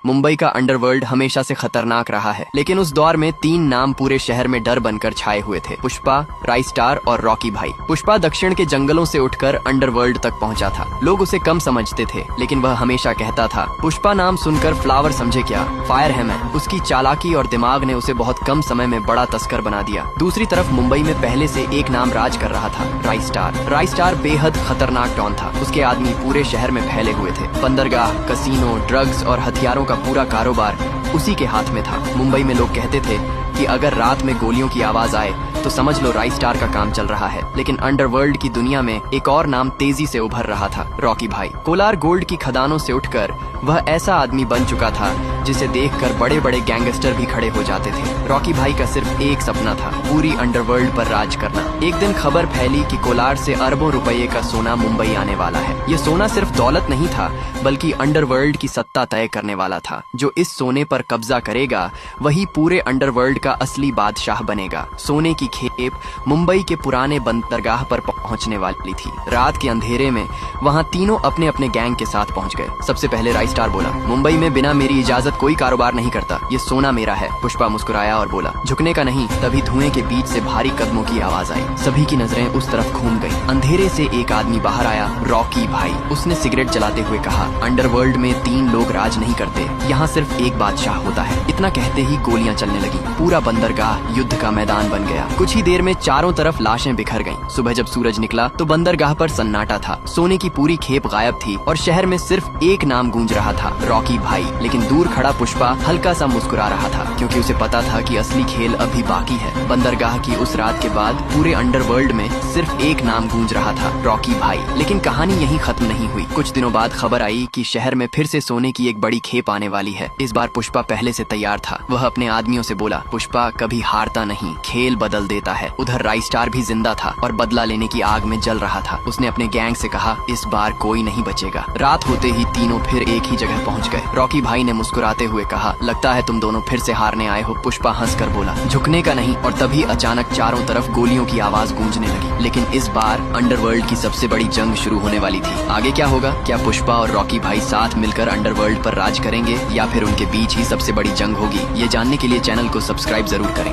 मुंबई का अंडरवर्ल्ड हमेशा से खतरनाक रहा है, लेकिन उस दौर में 3 नाम पूरे शहर में डर बनकर छाए हुए थे। पुष्पा, राइस्टार और रॉकी भाई। पुष्पा दक्षिण के जंगलों से उठकर अंडरवर्ल्ड तक पहुंचा था। लोग उसे कम समझते थे, लेकिन वह हमेशा कहता था, पुष्पा नाम सुनकर फ्लावर समझे क्या, फायर है मैं। उसकी चालाकी और दिमाग ने उसे बहुत कम समय में बड़ा तस्कर बना दिया। दूसरी तरफ मुंबई में पहले से एक नाम राज कर रहा था, राइस्टार। राइस्टार बेहद खतरनाक डॉन था। उसके आदमी पूरे शहर में फैले हुए थे। बंदरगाह, कसीनो, ड्रग्स और हथियारों का पूरा कारोबार उसी के हाथ में था। मुंबई में लोग कहते थे कि अगर रात में गोलियों की आवाज आए तो समझ लो राइस्टार का काम चल रहा है। लेकिन अंडरवर्ल्ड की दुनिया में एक और नाम तेजी से उभर रहा था, रॉकी भाई। कोलार गोल्ड की खदानों से उठकर वह ऐसा आदमी बन चुका था जिसे देखकर बड़े बड़े गैंगस्टर भी खड़े हो जाते थे। रॉकी भाई का सिर्फ एक सपना था, पूरी अंडरवर्ल्ड पर राज करना। एक दिन खबर फैली कि कोलार से अरबों रुपए का सोना मुंबई आने वाला है। ये सोना सिर्फ दौलत नहीं था, बल्कि अंडरवर्ल्ड की सत्ता तय करने वाला था। जो इस सोने पर कब्जा करेगा वही पूरे अंडरवर्ल्ड का असली बादशाह बनेगा। सोने की खेप मुंबई के पुराने बंदरगाह पर पहुंचने वाली थी। रात के अंधेरे में वहां तीनों अपने अपने गैंग के साथ पहुंच गए। सबसे पहले राइस्टार बोला, मुंबई में बिना मेरी इजाजत कोई कारोबार नहीं करता, ये सोना मेरा है। पुष्पा मुस्कुराया और बोला, झुकने का नहीं। तभी धुएं के बीच से भारी कदमों की आवाज आई। सभी की नजरें उस तरफ घूम गई। अंधेरे से एक आदमी बाहर आया, रॉकी भाई। उसने सिगरेट जलाते हुए कहा, अंडरवर्ल्ड में 3 लोग राज नहीं करते, यहाँ सिर्फ एक बादशाह होता है। इतना कहते ही गोलियां चलने लगी। पूरा बंदरगाह युद्ध का मैदान बन गया। कुछ ही देर में चारों तरफ लाशें बिखर गईं। सुबह जब सूरज निकला तो बंदरगाह पर सन्नाटा था। सोने की पूरी खेप गायब थी और शहर में सिर्फ एक नाम गूंज रहा था, रॉकी भाई। लेकिन दूर खड़ा पुष्पा हल्का सा मुस्कुरा रहा था, क्योंकि उसे पता था कि असली खेल अभी बाकी है। बंदरगाह की उस रात के बाद पूरे अंडरवर्ल्ड में सिर्फ एक नाम गूंज रहा था, रॉकी भाई। लेकिन कहानी यहीं खत्म नहीं हुई। कुछ दिनों बाद खबर आई कि शहर में फिर से सोने की एक बड़ी खेप आने वाली है। इस बार पुष्पा पहले से तैयार था। वह अपने आदमियों से बोला, पुष्पा कभी हारता नहीं, खेल बदल देता है। उधर राइस्टार भी जिंदा था और बदला लेने की आग में जल रहा था। उसने अपने गैंग से कहा, इस बार कोई नहीं बचेगा। रात होते ही तीनों फिर एक ही जगह पहुंच गए। रॉकी भाई ने मुस्कुराते हुए कहा, लगता है तुम दोनों फिर से हारने आए हो। पुष्पा हंसकर बोला, झुकने का नहीं। और तभी अचानक चारों तरफ गोलियों की आवाज गूंजने लगी। लेकिन इस बार अंडरवर्ल्ड की सबसे बड़ी जंग शुरू होने वाली थी। आगे क्या होगा? क्या पुष्पा और रॉकी भाई साथ मिलकर अंडरवर्ल्ड पर राज करेंगे, या फिर उनके बीच ही सबसे बड़ी जंग होगी? ये जानने के लिए चैनल को सब्सक्राइब जरूर करें।